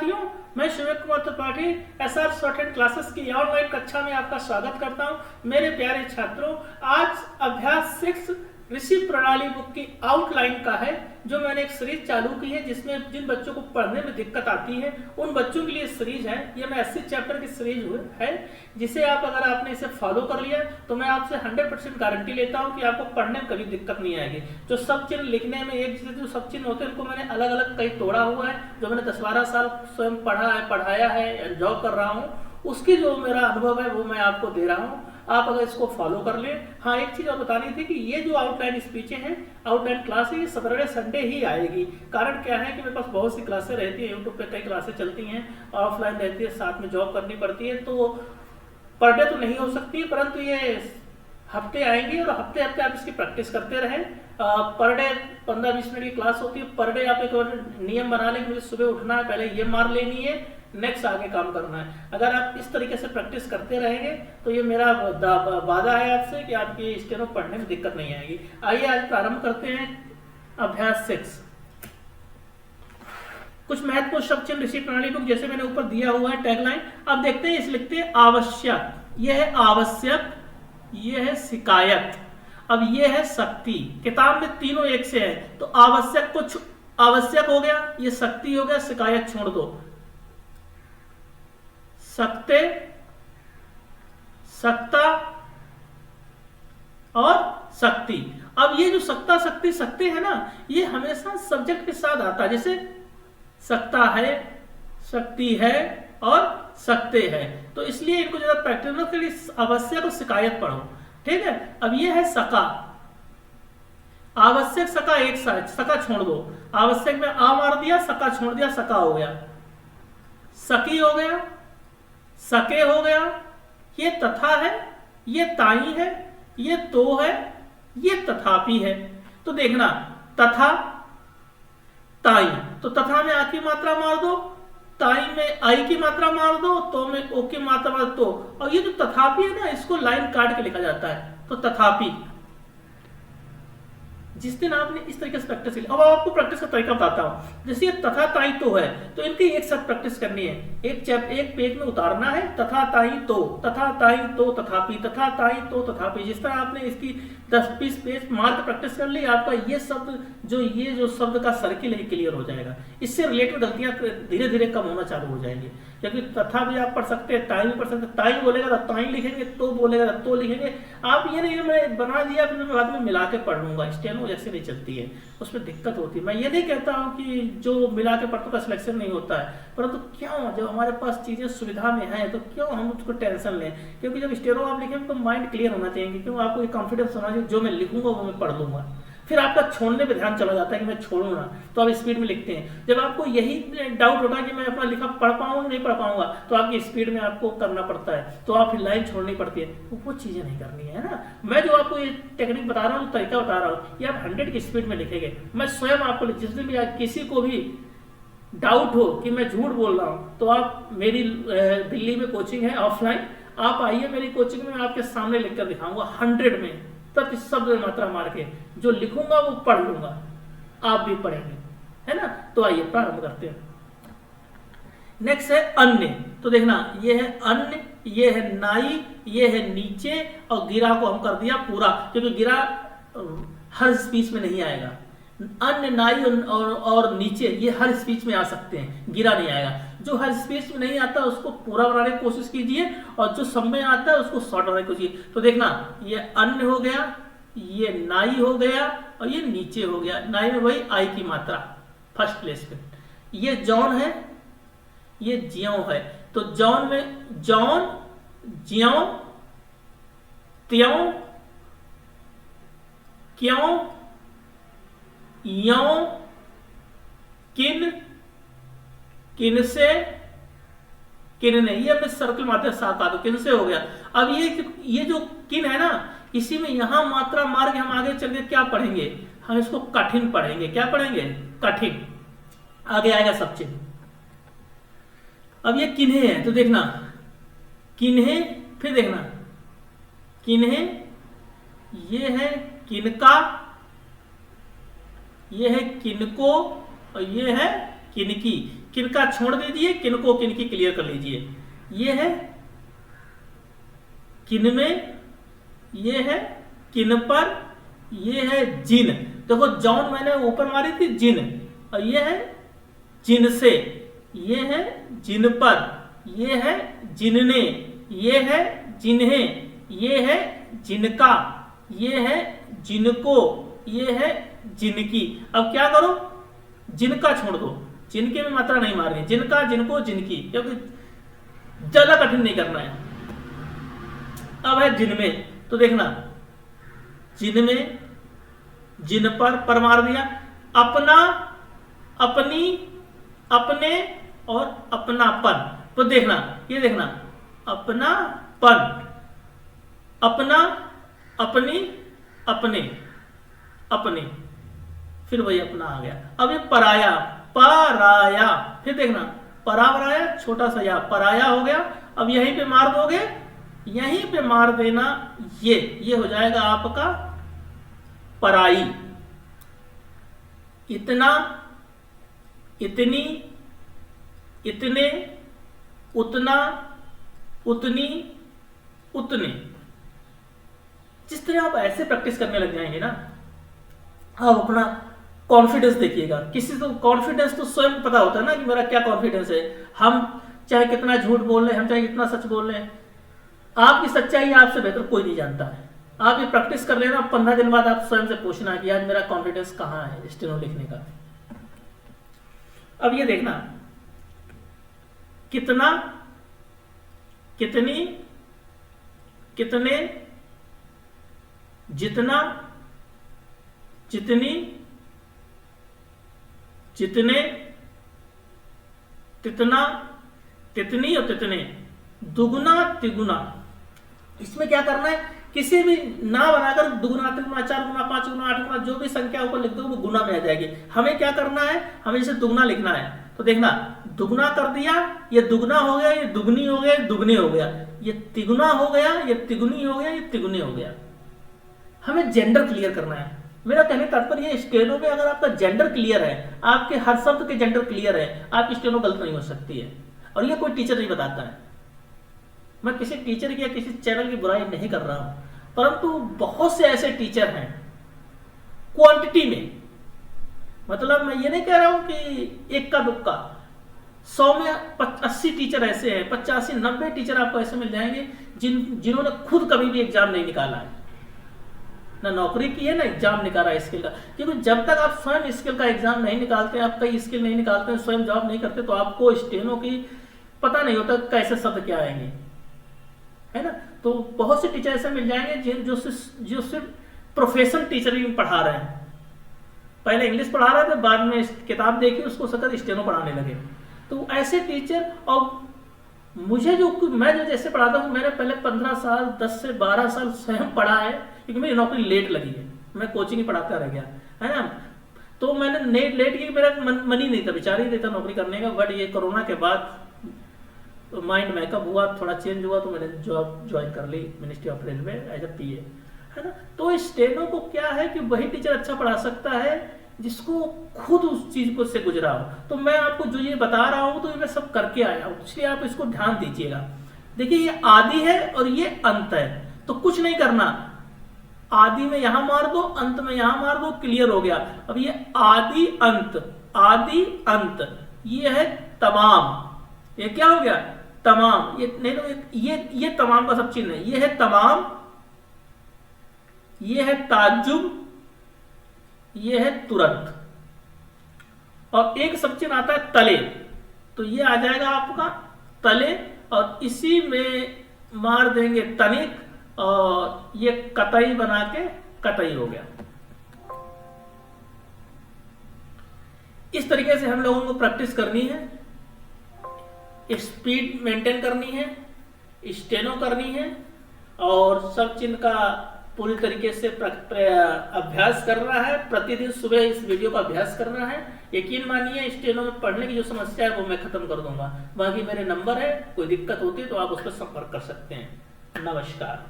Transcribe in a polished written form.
साथियों, मैं शिविर Kumar Tripathi SR shorthand classes की ऑनलाइन कक्षा में आपका स्वागत करता हूं। मेरे प्यारे छात्रों, आज अभ्यास 6 ऋषि प्रणाली बुक की आउटलाइन का है, जो मैंने एक सीरीज चालू की है जिसमें जिन बच्चों को पढ़ने में दिक्कत आती है उन बच्चों के लिए सीरीज है। ये मैं 80 चैप्टर की सीरीज है, जिसे आप अगर आपने इसे फॉलो कर लिया तो मैं आपसे 100% गारंटी लेता हूं कि आपको पढ़ने में कभी दिक्कत नहीं आएगी। जो सब चिन्ह लिखने में एक जैसे जो सब चिन्ह होते हैं उनको मैंने अलग अलग कई तोड़ा हुआ है, जो मैंने 10-12 साल स्वयं पढ़ाया है, जॉब कर रहा हूँ, उसकी जो मेरा अनुभव है वो मैं आपको दे रहा हूँ। आप अगर इसको फॉलो कर ले। हाँ, एक चीज और बतानी थी कि ये जो आउटलाइन स्पीचें हैं, आउटलाइन क्लास है, ये सैटरडे संडे ही आएगी। कारण क्या है कि मेरे पास बहुत सी क्लासें रहती है, यूट्यूब पे कई क्लासें चलती हैं, ऑफलाइन रहती है, साथ में जॉब करनी पड़ती है, तो पर डे तो नहीं हो सकती, परंतु ये हफ्ते आएंगी और हफ्ते हफ्ते आप इसकी प्रैक्टिस करते रहें। पर डे 15-20 मिनट की क्लास होती है। पर डे आप एक नियम बना लें कि मुझे सुबह उठना है, पहले ये मार लेनी है, नेक्स्ट आगे काम करना है। अगर आप इस तरीके से प्रैक्टिस करते रहेंगे तो ये मेरा वादा है आपसे कि आपकी स्टेनो पढ़ने में दिक्कत नहीं आएगी। आइए आज प्रारंभ करते हैं अभ्यास 6। कुछ महत्वपूर्ण शब्द चिन्ह ऋषि प्रणाली बुक, जैसे मैंने ऊपर दिया हुआ है टैगलाइन। अब देखते हैं, इस लिखते हैं आवश्यक, यह है आवश्यक, यह है शिकायत, अब यह है शक्ति। किताब में तीनों एक से है, तो आवश्यक कुछ आवश्यक हो गया, ये शक्ति हो गया, शिकायत छोड़ दो। सकते, सकता और शक्ति। अब ये जो सकता, शक्ति, सकते है ना, ये हमेशा सब्जेक्ट के साथ आता है। जैसे सकता है, शक्ति है और सकते हैं, तो इसलिए इनको जरा प्रैक्टिस के लिए आवश्यक और शिकायत पढ़ो। ठीक है। अब ये है सका, आवश्यक सका एक साथ, सका छोड़ दो, आवश्यक में आ मार दिया, सका छोड़ दिया, सका हो गया। सकी हो गया, सके हो गया, ये तथा है, ये ताई है, ये तो है, ये तथापि है। तो देखना, तथा ताई, तो तथा में आ की मात्रा मार दो, ताई में आई की मात्रा मार दो, तो में ओ की मात्रा मार दो। और ये जो तथापि है ना, इसको लाइन काट के लिखा जाता है, तो तथापि। जिस दिन आपने इस तरीके से प्रैक्टिस की, अब आपको प्रैक्टिस का तरीका बताता हूं। जैसे ये तथा ताई तो है, तो इनकी एक साथ प्रैक्टिस करनी है। एक पेज में उतारना है, तथा ताई तो, तथा ताई तो तथापि, तथा ताई तो तथापि। जिस तरह आपने इसकी 10-20 पेज मार के प्रैक्टिस कर ली, आपका ये जो शब्द का सर्किल है क्लियर हो जाएगा। इससे रिलेटेड गलतियां धीरे धीरे कम होना चालू हो जाएंगी। क्योंकि तथा भी आप पढ़ सकते हैं, ताई भी पढ़ सकते हैं। ताई बोलेगा तो ताई लिखेंगे, तो बोलेगा तो लेंगे। आप ये नहीं मैं बना दिया फिर मैं बाद में मिला के पढ़ लूंगा, स्टेनो जैसे नहीं चलती है, उसमें दिक्कत होती है। मैं ये नहीं कहता हूँ कि जो मिला के पढ़तों का सिलेक्शन नहीं होता है, परंतु क्यों जब हमारे पास चीजें सुविधा में है तो क्यों हम उसको टेंशन लें। क्योंकि जब स्टेनो आप लिखेंगे तो माइंड क्लियर होना चाहिए, क्यों आपको ये कॉन्फिडेंस होना चाहिए, जो मैं लिखूंगा वो मैं पढ़ लूंगा। फिर आपका छोड़ने पे ध्यान चला जाता है कि मैं छोड़ू ना, तो आप स्पीड में लिखते हैं। जब आपको यही डाउट होता है कि मैं अपना लिखा पढ़ पाऊंगा नहीं पढ़ पाऊंगा, तो आपकी स्पीड में आपको करना पड़ता है, तो आप फिर लाइन छोड़नी पड़ती है। तो वो चीजें नहीं करनी है ना। मैं जो आपको ये टेक्निक बता रहा हूँ, तरीका बता रहा हूँ, ये आप 100 की स्पीड में लिखेंगे। मैं स्वयं आपको, जिस दिन भी किसी को भी डाउट हो कि मैं झूठ बोल रहा हूँ, तो आप मेरी दिल्ली में कोचिंग है ऑफलाइन, आप आइए मेरी कोचिंग में, आपके सामने लिखकर दिखाऊंगा 100 में प्रति शब्द मात्रा मार के। जो लिखूंगा वो पढ़ लूंगा, आप भी पढ़ेंगे, है ना। तो आइए प्रारंभ करते हैं। नेक्स्ट है अन्य। तो देखना, ये है अन्य, ये है नाई, ये है नीचे, और गिरा को हम कर दिया पूरा, क्योंकि गिरा हर स्पीच में नहीं आएगा। अन्य, नाई और नीचे ये हर स्पीच में आ सकते हैं, गिरा नहीं आएगा। जो हर स्पीच में नहीं आता उसको पूरा बनाने की कोशिश कीजिए, और जो सब में आता है उसको शॉर्ट बनाने की कोशिश। तो देखना, ये अन्य हो गया, ये नाई हो गया, और ये नीचे हो गया। नाई में वही आई की मात्रा फर्स्ट प्लेस पे। ये जॉन है, ये ज्यों है, तो जॉन में जॉन, ज्यों, त्यों, क्यों, यों, किन, किन से, किन ने, ये अपने सर्कल मात्रा साथ आ, तो किन से हो गया। अब ये जो किन है ना, इसी में यहां मात्रा मार के हम आगे चल के क्या पढ़ेंगे, हम इसको कठिन पढ़ेंगे। क्या पढ़ेंगे? कठिन। आगे आएगा सब चिन्ह। अब ये किन्हे है, तो देखना किन्हे, फिर देखना किन्हे, ये है किनका, ये है किनको, और ये है किनकी। किनका छोड़ दीजिए, किनको किनकी क्लियर कर लीजिए। ये है किन में, ये है किन पर, ये है जिन। देखो जॉन मैंने ऊपर मारी थी जिन, और ये है जिन से, ये है जिन पर, ये है जिनने, ये है जिन्हें, ये है जिनका, ये है जिनको, ये है जिनकी। अब क्या करो, जिनका छोड़ दो, जिनके में मात्रा नहीं मारनी, जिनका, जिनको, जिनकी, क्योंकि ज्यादा कठिन नहीं करना है। अब है जिनमें, तो देखना जिनमें, जिन पर मार दिया, अपना, अपनी, अपने और अपनापन। तो देखना, ये देखना अपनापन, अपना, अपनी, अपने, अपने, फिर वही अपना आ गया। अब ये पराया, पराया, फिर देखना पराया, छोटा सा या पराया हो गया। अब यहीं पे मार दोगे, यहीं पे मार देना, ये हो जाएगा आपका पराई। इतना, इतनी, इतने, उतना, उतनी, उतने। जिस तरह आप ऐसे प्रैक्टिस करने लग जाएंगे ना, आप अपना कॉन्फिडेंस देखिएगा। किसी को कॉन्फिडेंस तो स्वयं पता होता है ना कि मेरा क्या कॉन्फिडेंस है। हम चाहे कितना झूठ बोल रहे हैं, हम चाहे कितना सच बोल रहे हैं, आपकी सच्चाई आपसे बेहतर कोई नहीं जानता है। आप ये प्रैक्टिस कर लेना, 15 दिन बाद आप स्वयं से पूछना कि आज मेरा कॉन्फिडेंस कहाँ है स्टेनो लिखने का। अब ये देखना कितना, कितनी, कितने, जितना, जितनी, जितने, तितना, तितनी और तितने, दुगुना, तिगुना। इसमें क्या करना है, किसी भी ना बनाकर दुगुना, तिगुना, 4 गुना, 5 गुना, 8 गुना, जो भी संख्या ऊपर लिख दो वो गुना में आ जाएगी। हमें क्या करना है, हमें जैसे दुगुना लिखना है, तो देखना दुगुना कर दिया, ये दुगुना हो गया, ये दुगनी हो गया, ये दुगने हो गया, ये तिगुना हो गया, ये तिगुनी हो गया, ये तिगुने हो गया। हमें जेंडर क्लियर करना है। मेरा कहने का तात्पर्य ये, स्टेनो में अगर आपका जेंडर क्लियर है, आपके हर शब्द के जेंडर क्लियर है, आपकी स्टेनो गलत नहीं हो सकती है। और ये कोई टीचर नहीं बताता है। मैं किसी टीचर की या किसी चैनल की बुराई नहीं कर रहा हूं, परंतु बहुत से ऐसे टीचर हैं क्वांटिटी में, मतलब मैं ये नहीं कह रहा हूं कि एक का दुक्का, 100 में 80 टीचर ऐसे हैं, 85-90 टीचर आपको ऐसे मिल जाएंगे जिन्होंने खुद कभी भी एग्जाम नहीं निकाला है, ना नौकरी की है ना एग्जाम निकाला है स्किल का। क्योंकि जब तक आप स्वयं स्किल का एग्जाम नहीं निकालते, आप कई स्किल नहीं निकालते, स्वयं जॉब नहीं करते, तो आपको स्टेनो की पता नहीं होता कैसे शब्द क्या आएंगे, है ना। तो बहुत से टीचर ऐसे मिल जाएंगे जो सिर्फ प्रोफेशनल टीचरिंग पढ़ा रहे हैं, पहले इंग्लिश पढ़ा रहे थे, बाद में किताब देखी उसको सकत स्टेनो पढ़ाने लगे। तो ऐसे टीचर, और मैं जो जैसे पढ़ाता हूँ, मैंने पहले 15 साल 10 से 12 साल स्वयं पढ़ा है, क्योंकि मेरी नौकरी लेट लगी है, मैं कोचिंग ही पढ़ाता रह गया, है ना। तो मैंने लेट की, मेरा मन ही नहीं था, विचार ही नहीं था नौकरी करने का। बट ये कोरोना के बाद माइंड मेकअप हुआ, थोड़ा चेंज हुआ, तो मैंने जॉब ज्वाइन कर ली ministry of railway as a PA, है ना। तो स्टेनो को क्या है कि वही टीचर अच्छा पढ़ा सकता है जिसको खुद उस चीज को से गुजरा हो। तो मैं आपको जो ये बता रहा हूँ, तो ये मैं सब करके आया हूँ, इसलिए आप इसको ध्यान दीजिएगा। देखिए ये आदि है और ये अंत है, तो कुछ नहीं करना, आदि में यहां मार दो, अंत में यहां मार दो, क्लियर हो गया। अब ये आदि अंत, आदि अंत, ये है तमाम, ये क्या हो गया तमाम, ये नहीं तो ये तमाम का सब चिन्ह है, ये है तमाम, ये है ताज्जुब, ये है तुरंत, और एक सब चिन्ह आता है तले, तो ये आ जाएगा आपका तले, और इसी में मार देंगे तनिक, और ये कतई बना के कतई हो गया। इस तरीके से हम लोगों को प्रैक्टिस करनी है, स्पीड मेंटेन करनी है, स्टेनो करनी है, और सब चिन्ह का पूरी तरीके से अभ्यास करना है। प्रतिदिन सुबह इस वीडियो का अभ्यास करना है। यकीन मानिए स्टेनो में पढ़ने की जो समस्या है वो मैं खत्म कर दूंगा। बाकी मेरे नंबर है, कोई दिक्कत होती है तो आप उस पर संपर्क कर सकते हैं। नमस्कार।